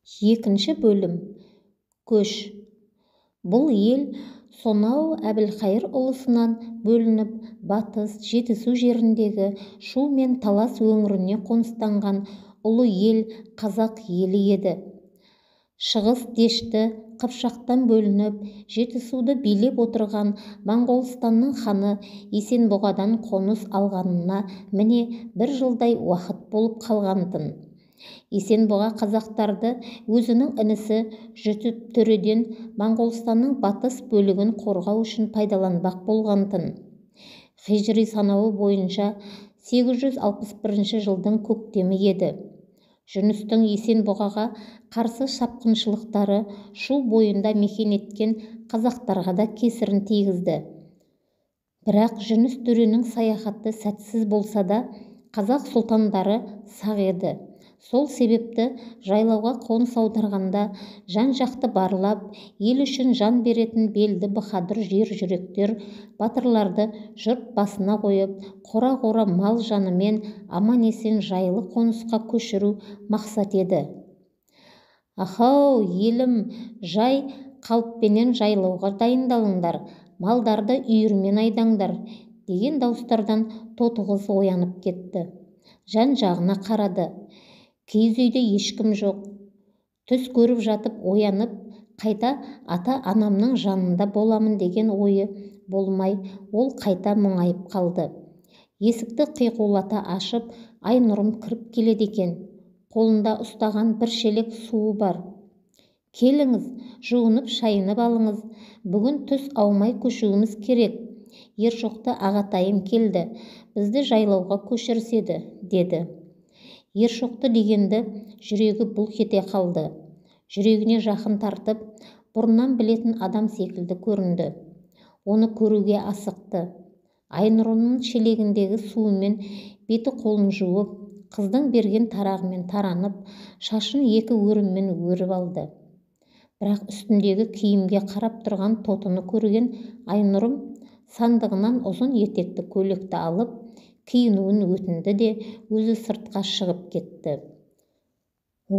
Екінші бөлім. Көш. Бұл ел сонау Әбілқайыр ұлысынан бөлініп, батыс Жетісу жеріндегі Шу мен Талас өңіріне қоныстанған ұлы ел қазақ елі еді. Шығыс Дешті Қыпшақтан бөлініп, Жетісуды билеп отырған Моңғолстанның ханы Есенбұғадан қоныс алғанына міне бір жылдай уақыт болып қалғантын. Есенбұға қазақтарды өзінің інісі Жүсіп төреден Моңғолстанның батыс бөлігін қорғау үшін пайдаланбақ болғантын. Хижри санауы бойынша 861 жылдың көктемі еді. Жүністің Есенбұғаға қарсы шапқыншылықтары Шу бойында мекен еткен қазақтарға да кесірін тигізді. Бірақ Жүніс төренің саяхаты сәтсіз болса да, қазақ сұлтандары сақ еді. Сол себепті жайлауға қоныс аударғанда жан-жақты барлап, ел үшін жан беретін белді баһадүр жер жүректер батырларды жұрт басына қойып, қора-қора мал жанымен аман-есен жайлы қонысқа көшіру мақсат еді. «Ахау, елім, жай қалыппенен жайлауға дайындалыңдар, малдарды үйірмен айдаңдар» деген дауыстардан тотықыз оянып кетті. Жан-жағына қарады. Киіз үйде ешкім жоқ. Түс көріп жатып оянып, қайта ата-анамның жанында боламын деген ойы болмай, ол қайта мұңайып қалды. Есікті қиқулата ашып, Айнұрым кіріп келеді екен. Қолында ұстаған бір шелек суы бар. «Келіңіз, жуынып шайынып алыңыз. Бүгін түс аумай көшуіміз керек. Ершоқты ағатайым келді. Бізді жайлауға көшірседі», деді. Ершоқты дегенді жүрегі бұлқ ете қалды. Жүрегіне жақын тартып, бұрыннан білетін адам секілді көрінді. Оны көруге асықты. Айнұрымның шелегіндегі суымен беті қолын жуып, қыздың берген тарағымен таранып, шашын екі өріммен өріп алды. Бірақ үстіндегі киімге қарап тұрған тотыны көрген Айнұрым сандығынан ұзын етекті көйлекті алып, киінуін өтінді де өзі сыртқа шығып кетті.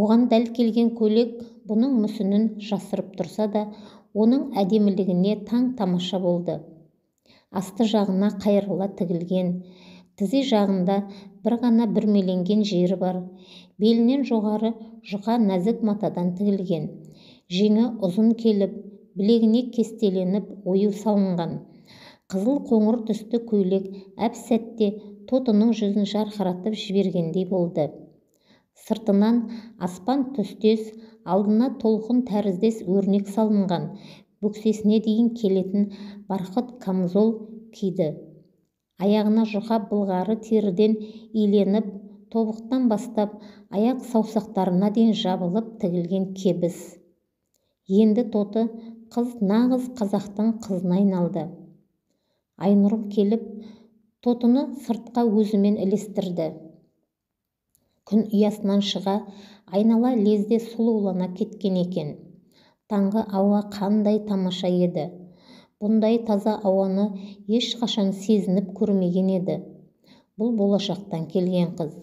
Оған дәл келген көйлек бұның мүсінін жасырып тұрса да, оның әдемілігіне таң-тамаша болды. Асты жағына қайырыла тігілген, тізе жағында бір ғана бүрмеленген жері бар. Белінен жоғары жұқа нәзік матадан тігілген. Жеңі ұзын келіп, білегіне кестеленіп ою салынған. Қызыл-қоңыр түсті көйлек әп-сәтте тотының жүзін жарқыратып жібергендей болды. Сыртынан аспан түстес, алдына толқын тәріздес өрнек салынған, бөксесіне дейін келетін барқыт камзол киді. Аяғына жұқа былғары теріден иленіп, тобықтан бастап аяқ саусақтарына дейін жабылып тігілген кебіс. Енді тоты қыз нағыз қазақтың қызына айналды. Айнұрым келіп, тотыны сыртқа өзімен ілестірді. Күн ұясынан шыға, айнала лезде сұлулана кеткен екен. Таңғы ауа қандай тамаша еді. Бұндай таза ауаны ешқашан сезініп көрмеген еді. Бұл болашақтан келген қыз.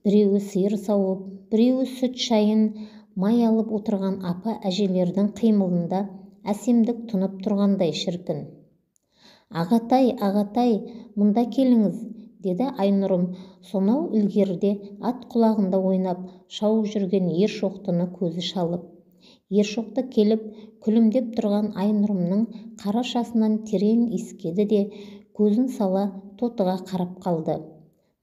Біреуі сиыр сауып, біреуі сүт шайын май алып отырған апа әжелердің қимылында әсемдік тұнып тұрғандай шіркін. «Ағатай, ағатай, мұнда келіңіз», деді Айнұрым, сонау ілгеріде ат құлағында ойнап шауып жүрген Ершоқтыны көзі шалып. Ершоқты келіп, күлімдеп тұрған Айнұрымның қара шашынан терең иіскеді де, көзін сала тотыға қарап қалды.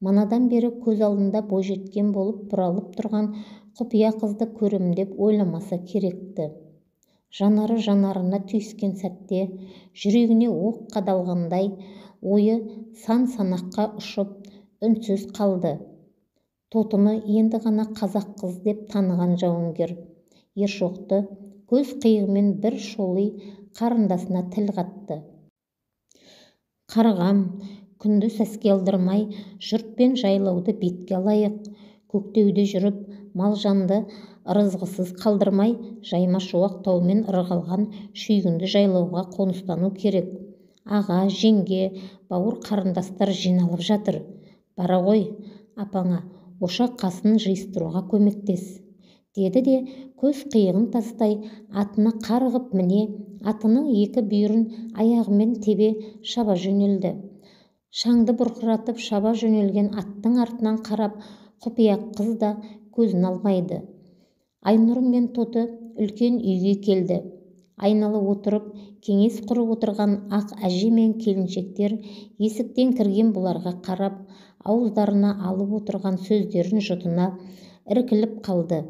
Манадан бері көз алдында бойжеткен болып бұралып тұрған құпия қызды көрем деп ойламаса керекті. Жанары жанарына түйіскен сәтте, жүрегіне оқ қадалғандай, ойы сан-санаққа ұшып, үнсіз қалды. Тотыны енді ғана қазақ қыз деп таныған жауынгер Ершоқты көз қиығымен бір шоли қарындасына тіл қатты. «Қарғам, күнді сәске алдырмай, жұртпен жайлауды бетке алайық. Көктеуде жүріп, малжанды ырызғысыз қалдырмай, жайма-шуақ таумен ырғалған шүйгінді жайлауға қоныстану керек. Аға, жеңге, бауыр қарындастар жиналып жатыр. Бара ғой, апаңа ошақ қасын жиыстыруға көмектес. деді де көз қиығын тастай атына қарғып міне атының екі бүйірін аяғымен тебе шаба жөнелді. Шаңды бұрқыратып шаба жөнелген аттың артынан қарап құпия қыз да көзін алмайды. Айнұрым мен Тоты үлкен үйге келді. Айналы отырып кеңес құрып отырған ақ әже мен келіншектер есіктен кірген бұларға қарап ауыздарына алып отырған сөздерін жұтына іркіліп қалды.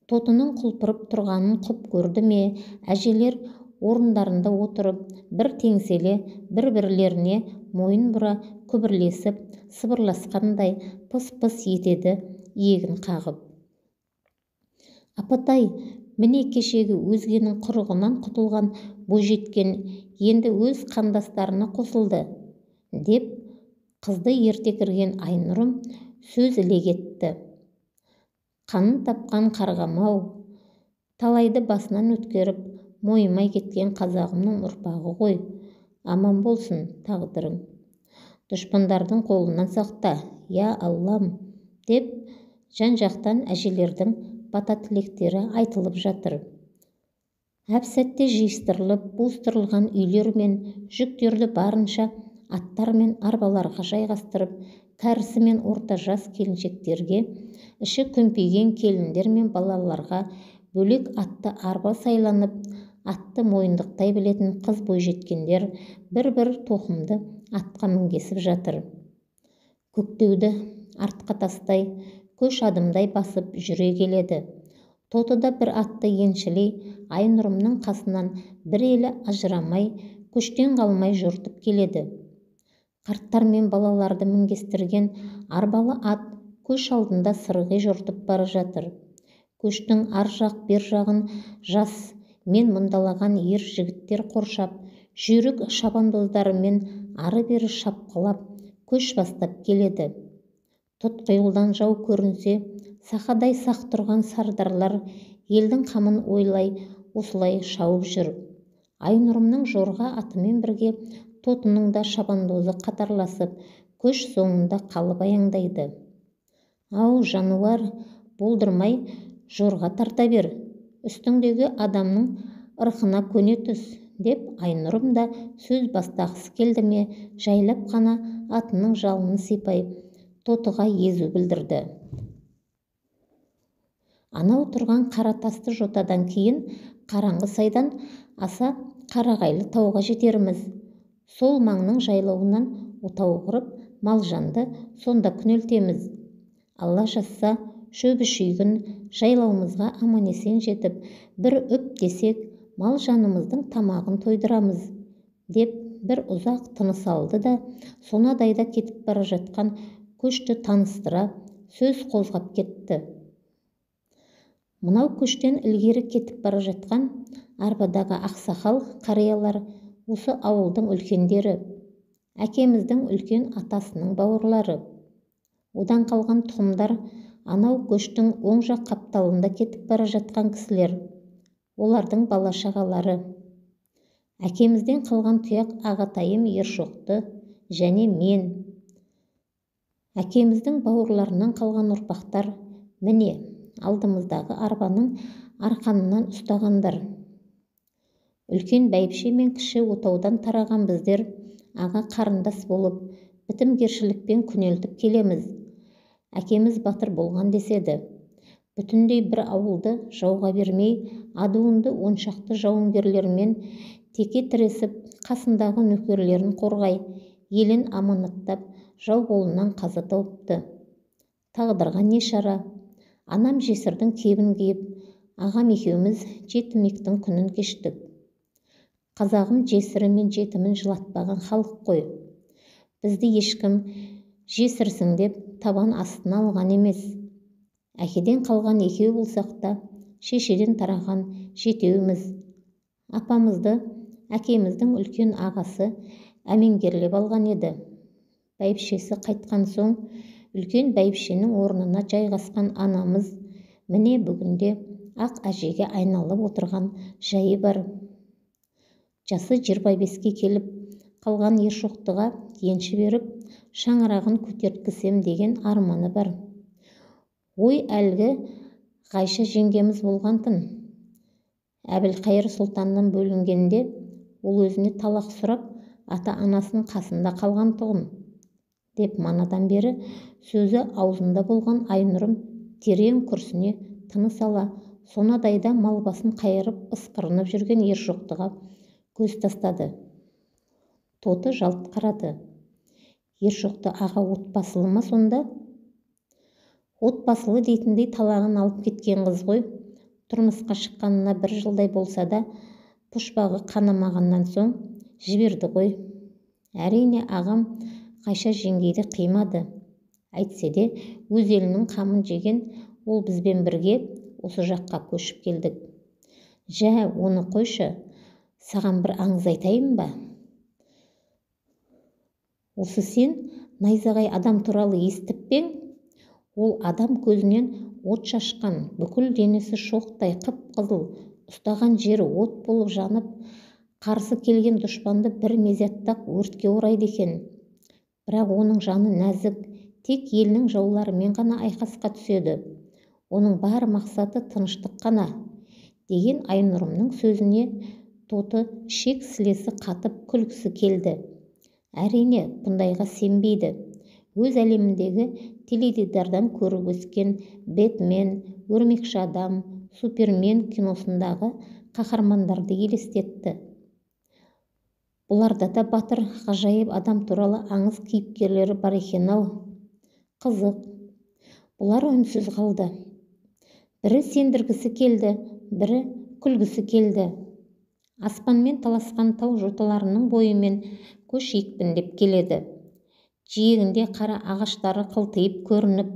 Тотының құлпырып тұрғанын құп көрді ме, әжелер орындарында отырып бір теңселе бір-бірлеріне мойын бұра күбірлесіп сыбырласқандай пыс-пыс етеді иегін қағып. Апатай, міне кешегі өзгенің құрығынан құтылған бойжеткен енді өз қандастарына қосылды, деп қызды ерте кірген Айнұрым сөз іле кетті. Қанын тапқан қарғам-ау, талайды басынан өткеріп мойымай кеткен қазағымның ұрпағы ғой, аман болсын тағдырың. Дұшпандардың қолынан сақта, я Аллам, деп жан-жақтан әжелердің бата тілектері айтылып жатыр. Әп-сәтте жиыстырылып, буыстырылған үйлер мен жүктерді барынша аттар мен арбаларға жайғастырып, кәрісі мен орта жас келіншектерге, іші көмпиген келіндер мен балаларға бөлек атты арба сайланып, атты мойындықтай білетін қыз бойжеткендер бір-бір тоқымды атқа мінгесіп жатыр. Көктеуді артқа тастай, көш адымдай басып жүре келеді. Тоты да бір атты еншілей, Айнұрымның қасынан бір елі ажырамай, көштен қалмай жортып келеді. Қарттар мен балаларды мінгестірген арбалы ат көш алдында сырғи жортып бара жатыр. Көштің ар жақ бер жағын жас мен мұндалаған ер жігіттер қоршап, жүйрік шабандоздарымен ары-бері шапқылап көш бастап келеді. Тұтқиылдан жау көрінсе, сақадай сақ тұрған сардарлар елдің қамын ойлай осылай шауып жүр. Айнұрымның жорға атымен бірге Тотының да шабандозы қатарласып, көш соңында қалып аяңдайды. Ау, жануар, болдырмай жорға тарта бер, үстіңдегі адамның ырқына көне түс, деп Айнұрым да сөз бастағысы келді ме, жайлап қана атының жалын сипай, Тотыға езу білдірді. Анау тұрған қара тасты жотадан кейін қараңғы сайдан аса қарағайлы тауға жетерміз. Сол маңның жайлауынан отау құрып, малжанды сонда күнелтеміз. Алла жазса, шөбі шүйгін жайлауымызға аман-есен жетіп, бір үп десек, мал жанымыздың тамағын тойдырамыз, деп бір ұзақ тыныс алды да, сонадайда кетіп бара жатқан көшті таныстыра сөз қозғап кетті. Мынау көштен ілгері кетіп бара жатқан арбадағы ақсақал қариялар осы ауылдың үлкендері, әкеміздің үлкен атасының бауырлары. Одан қалған тұқымдар анау көштің оң жақ қапталында кетіп бара жатқан кісілер, олардың бала-шағалары. Әкемізден қалған тұяқ ағатайым Ершоқты және мен. Әкеміздің бауырларынан қалған ұрпақтар, міне, алдымыздағы арбаның арқанынан ұстағандар. Үлкен бәйбіше мен кіші отаудан тараған біздер аға қарындас болып, бітімгершілікпен күнелтіп келеміз. Әкеміз батыр болған деседі. Бүтіндей бір ауылды жауға бермей, адуынды оншақты жауынгерлермен теке тіресіп, қасындағы нөкерлерін қорғай, елін аманаттап, жау қолынан қаза тауыпты. Тағдырға не шара? Анам жесірдің кебін киіп, ағам екеуміз жетімектің күнін кештік. Қазағым жесірі мен жетімін жылатпаған халық қой. Бізді ешкім жесірсің деп табан астына алған емес. Әкеден қалған екеу болсақ та, шешеден тараған жетеуіміз. Апамызды әкеміздің үлкен ағасы әмеңгерлеп алған еді. Бәйбішесі қайтқан соң, үлкен бәйбішенің орнына жайғасқан анамыз міне бүгінде ақ әжеге айналып отырған жайы бар. Жасы 25-ке келіп қалған Ершоқтыға енші беріп, шаңырағын көтерткісем деген арманы бар. Ой, әлгі Ғайша жеңгеміз болғантын. Әбілқайыр сұлтаннан бөлінгенде ол өзіне талақ сұрап, ата-анасының қасында қалған тұғын, деп манадан бері сөзі аузында болған Айнұрым терең күрсіне тыныс ала, сонадайда малбасын қайырып ысқырынып жүрген Ержоқтыға көз тастады. Тоты жалт қарады. Ержоқты аға отбасылы ма сонда? Отбасылы дейтіндей талағын алып кеткен қыз ғой. Тұрмысқа шыққанына 1 жылдай болса да, пұшпағы қанамағаннан соң жіберді ғой. Әрине ағам Ғайша жеңгейді қимады. Әйтсе де өз елінің қамын жеген ол бізбен бірге осы жаққа көшіп келдік. Жә, оны қойшы, саған бір аңыз айтайын ба? Осы сен найзағай адам туралы естіп пең? Ол адам көзінен от шашқан, бүкіл денесі шоқтай қып-қызыл, ұстаған жері от болып жанып, қарсы келген дұшпанды бір мезеттақ өртке орайды екен. Бірақ оның жаны нәзік, тек елінің жауларымен ғана айқасқа түседі. Оның бар мақсаты тыныштық қана. Деген Айнұрымның сөзіне Тоты шек сілесі қатып күлгісі келді. Әрине бұндайға сенбейді. Өз әлеміндегі теледидардан көріп өскен Бэтмен, Өрмекші адам, Супермен киносындағы қаһармандарды елестетті. Бұларда да батыр, ғажайып адам туралы аңыз кейіпкерлері бар екен-ау. Қызық. Бұлар үнсіз қалды. Бірі сендіргісі келді, бірі күлгісі келді. Аспанмен таласқан тау жоталарының бойымен көш екпіндеп келеді. Жиегінде қара ағаштары қылтиып көрініп,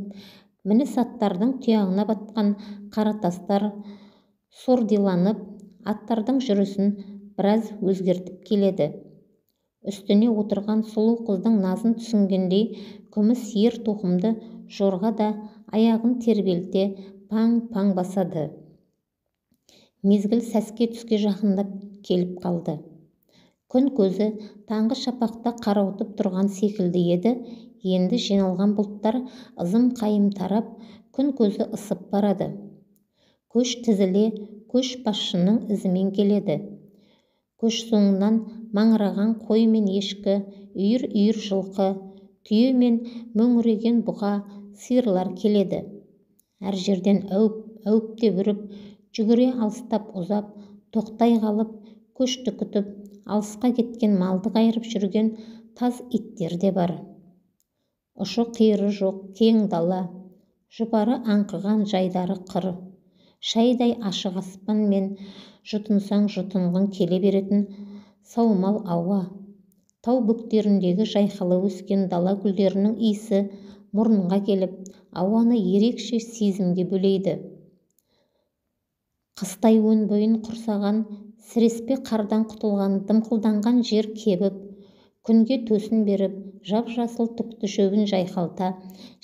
мініс аттардың тұяғына батқан қара тастар сордиланып, аттардың жүрісін біраз өзгертіп келеді. Үстіне отырған сұлу қыздың назын түсінгендей, күміс ер тоқымды жорға да аяғын тербелте паң-паң басады. Мезгіл сәске түске жақындап келіп қалды. Күн көзі таңғы шапақта қарауытып тұрған секілді еді. Енді жиналған бұлттар ызым қайым тарап, күн көзі ысып барады. Көш тізіле, көш басшының ізімен келеді. Көш соңынан маңыраған қой мен ешкі, үйір-үйір жылқы, түйе мен мөңіреген бұға, сиырлар келеді. Әр жерден әуіп те үріп, жүгіре алыстап ұзап, тоқтай қалып, көшті күтіп, алысқа кеткен малды қайырып жүрген таз иттер де бар. Ұшы қиыры жоқ кең дала, жұпары аңқыған жайдары қыр, шайдай ашық аспан мен жұтынсаң жұтынғың келе беретін саумал ауа. Тау бөктеріндегі жайқала өскен дала гүлдерінің иісі мұрынға келіп, ауаны ерекше сезімге бөлейді. Қыстай өн бойын құрсаған, сіреспе қардан құтылған дымқылданған жер кебіп, күнге төсін беріп, жап-жасыл түкті шөбін жайқалта,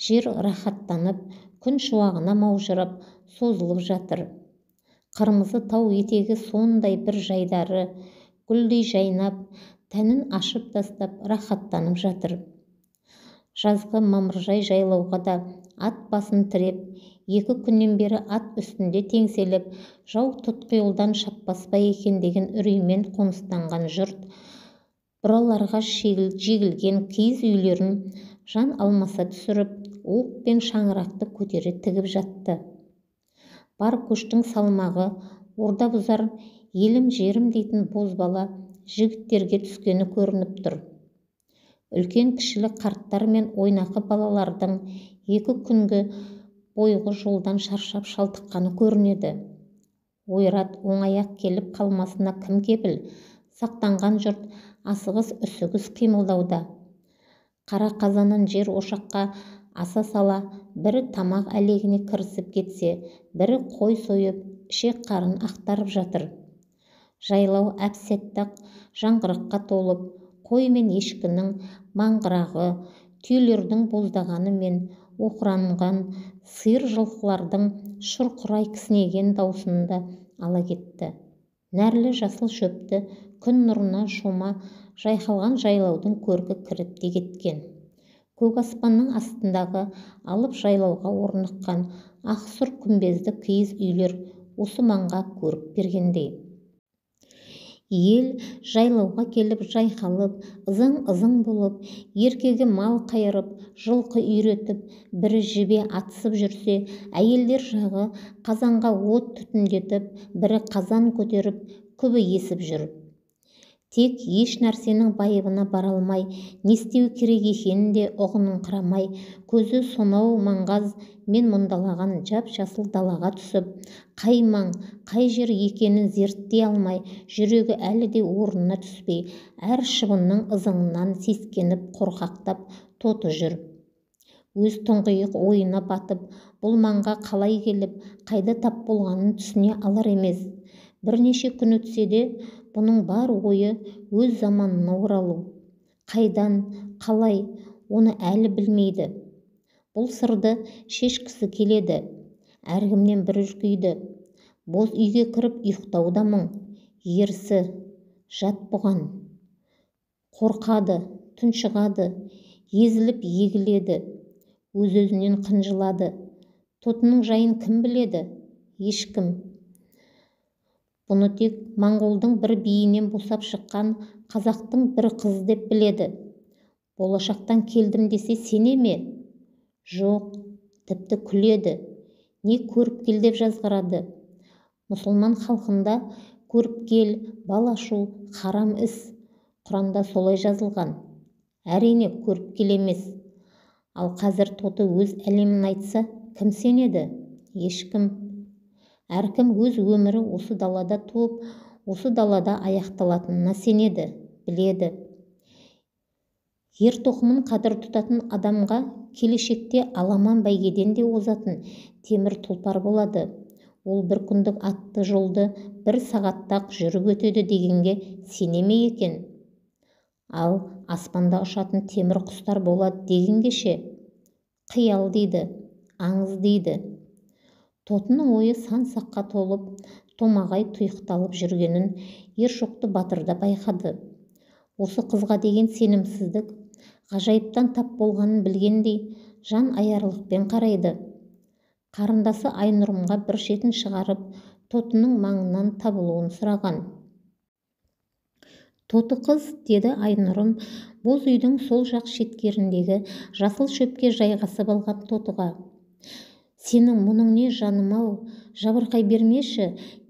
жер рахаттанып, күн шуағына маужырап, созылып жатыр. Қырмызы тау етегі сондай бір жайдары, гүлдей жайнап, тәнін ашып тастап, рахаттанып жатыр. Жазғы мамыржай жайлауға да ат басын тіреп, 2 күннен бері ат үстінде теңселіп, жау тұтқиылдан шаппас па екен деген үреймен қоныстанған жұрт, бұраларға жегілген киіз үйлерін жан алмаса түсіріп, оқ пен шаңырақты көтере тігіп жатты. Бар көштің салмағы, орда бұзар елім жерім дейтін бозбала жігіттерге түскені көрініп тұр. Үлкен кішілі қарттар мен ойнақы балалардың 2 күнгі бойғы жолдан шаршап шалтыққаны көрінеді. Ойрат оңаяқ келіп қалмасына кім кепіл? Сақтанған жұрт асығыс-үсігіс қимылдауда. Қара қазанын жер ошаққа аса сала, бірі тамақ әлегіне кірісіп кетсе, бірі қой сойып, ішек қарын ақтарып жатыр. Жайлау әп-сәттақ жаңғырыққа толып, қой мен ешкінің маңғырағы, түйелердің боздағаны мен оқыранған сиыр жылқылардың шұрқырай кісінеген даусында ала кетті. Нәрлі жасыл шөпті күн нұрына шома жайқалған жайлаудың көркі кіріп те кеткен. көк аспанның астындағы алып жайлауға орныққан ақсұр күмбезді киіз үйлер осы маңға көрік бергендей. Ел жайлауға келіп жайқалып, ызың-ызың болып, еркегі мал қайырып, жылқы үйретіп, бірі жебе атысып жүрсе, әйелдер жағы қазанға от түтіндетіп, бірі қазан көтеріп, күбі есіп жүр. Тек еш нәрсенің байыбына бара алмай, не істеу керек екенін де ұғыныңқырамай, көзі сонау маңғаз мен мұндалаған жап-жасыл далаға түсіп, қай маң, қай жер екенін зерттей алмай, жүрегі әлі де орнына түспей, әр шыбынның ызыңынан сескеніп қорқақтап тоты жүр. Өз тұңғиық ойына батып, бұл маңға қалай келіп, қайда тап болғанын түсіне алар емес. Бірнеше күн өтсе де, бұның бар ойы өз заманына оралу. Қайдан, қалай, оны әлі білмейді. Бұл сырды шешкісі келеді. Әркімнен бір үркейді. Боз үйге кіріп ұйықтауда мұң. Ерсі, жат бұған. Қорқады, тұншығады, езіліп егіледі. Өз-өзінен қынжылады. Тотының жайын кім біледі? Ешкім. Бұны тек моңғолдың бір биінен босап шыққан қазақтың бір қыз деп біледі. Болашақтан келдім десе сене ме? Жоқ, тіпті күледі. Не көріп кел деп жазғырады. Мұсылман халқында көріп кел, бал ашу, харам іс. Құранда солай жазылған. Әрине көріп кел емес. Ал қазір тоты өз әлемін айтса, кім сенеді? Ешкім. Әркім өз өмірі осы далада туып, осы далада аяқталатынына сенеді, біледі. Ер тоқымын қадір тұтатын адамға келешекте аламан бәйгеден де озатын темір тұлпар болады. Ол бір күндік атты жолды бір сағаттақ жүріп өтеді дегенге сене ме екен? Ал аспанда ұшатын темір құстар болады дегенге ше? Қиял дейді, аңыз дейді. Тотының ойы сан-саққа толып, томағай тұйықталып жүргенін Ершоқты батыр да байқады. Осы қызға деген сенімсіздік ғажайыптан тап болғанын білгендей, жан аярлықпен қарайды. Қарындасы Айнұрымға бір шетін шығарып, тотының маңынан табылуын сұраған. Тоты қыз, деді Айнұрым, боз үйдің сол жақ шеткеріндегі жасыл шөпке жайғасып алған тотыға. Сенің мұның не жаным-ау, жабырқай бермеші,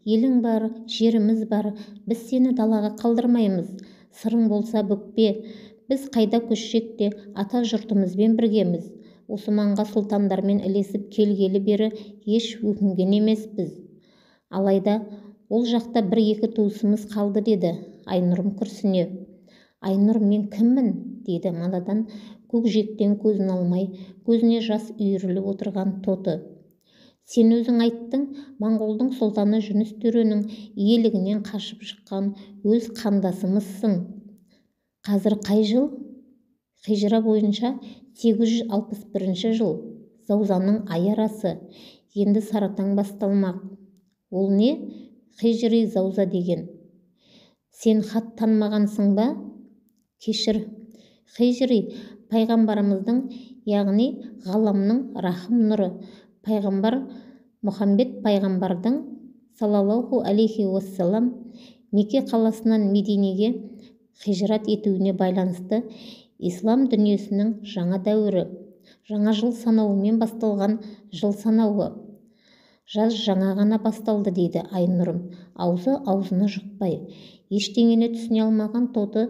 елің бар, жеріміз бар, біз сені далаға қалдырмаймыз. Сырың болса бүкпе, біз қайда көшсек те ата жұртымызбен біргеміз. Осы маңға сұлтандармен ілесіп келгелі бері еш өкінген емеспіз. Алайда ол жақта бір-екі туысымыз қалды, деді Айнұрым күрсіне. Айнұр, мен кіммін? Дейді манадан көкжиектен көзін алмай, көзіне жас үйіріліп отырған тоты. Сен өзің айттың, моңғолдың сұлтаны Жүніс төренің иелігінен қашып шыққан өз қандасымызсың. Қазір қай жыл? Хижра бойынша 861 жыл. Заузаның ай арасы. Енді саратаң басталмақ. Ол не? Хижри зауза деген. Сен хат танымағансың ба? Кешір. Хижри пайғамбарымыздың, яғни ғаламның рахым нұры, пайғамбар Мұхаммед пайғамбардың саллаллаху алейхи уассалам Мекке қаласынан Мединеге хижрат етуіне байланысты ислам дүниесінің жаңа дәуірі, жаңа жыл санауымен басталған жыл санауы. Жаз жаңа ғана басталды, дейді Айнұрым, аузы аузына жұқпай. Ештеңені түсіне алмаған тоты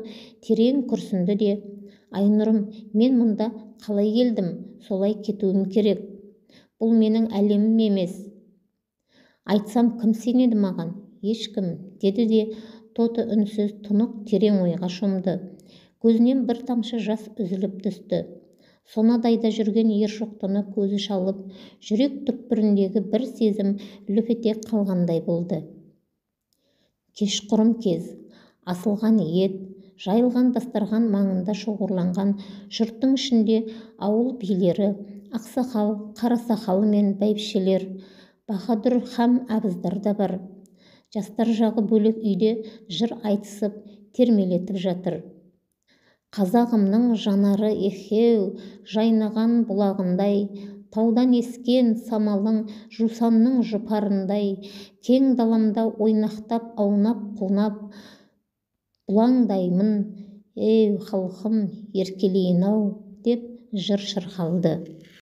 терең күрсінді де, Айнұрым, мен мұнда қалай келдім, солай кетуім керек. Бұл менің әлемім емес. Айтсам кім сенеді маған? Ешкім, деді де тоты үнсіз тұнық терең ойға шомды. Көзінен бір тамшы жас үзіліп түсті. Сонадайда жүрген Ершоқтыны көзі шалып, жүрек түкпіріндегі бір сезім лүп ете қалғандай болды. Кешқұрым кез, асылған ет, жайылған дастархан маңында шоғырланған жұрттың ішінде ауыл билері, ақсақал, қарасақалы мен бәйбішелер, баһадүр һәм абыздар да бар. Жастар жағы бөлек үйде жыр айтысып, термелетіп жатыр. қазағымның жанары екеу жайнаған бұлағындай, таудан ескен самалың жусанның жұпарындай, кең даламда ойнақтап аунап-қунап бұлаңдаймын, ей халқым еркелейін-ау деп жыр шырқалды.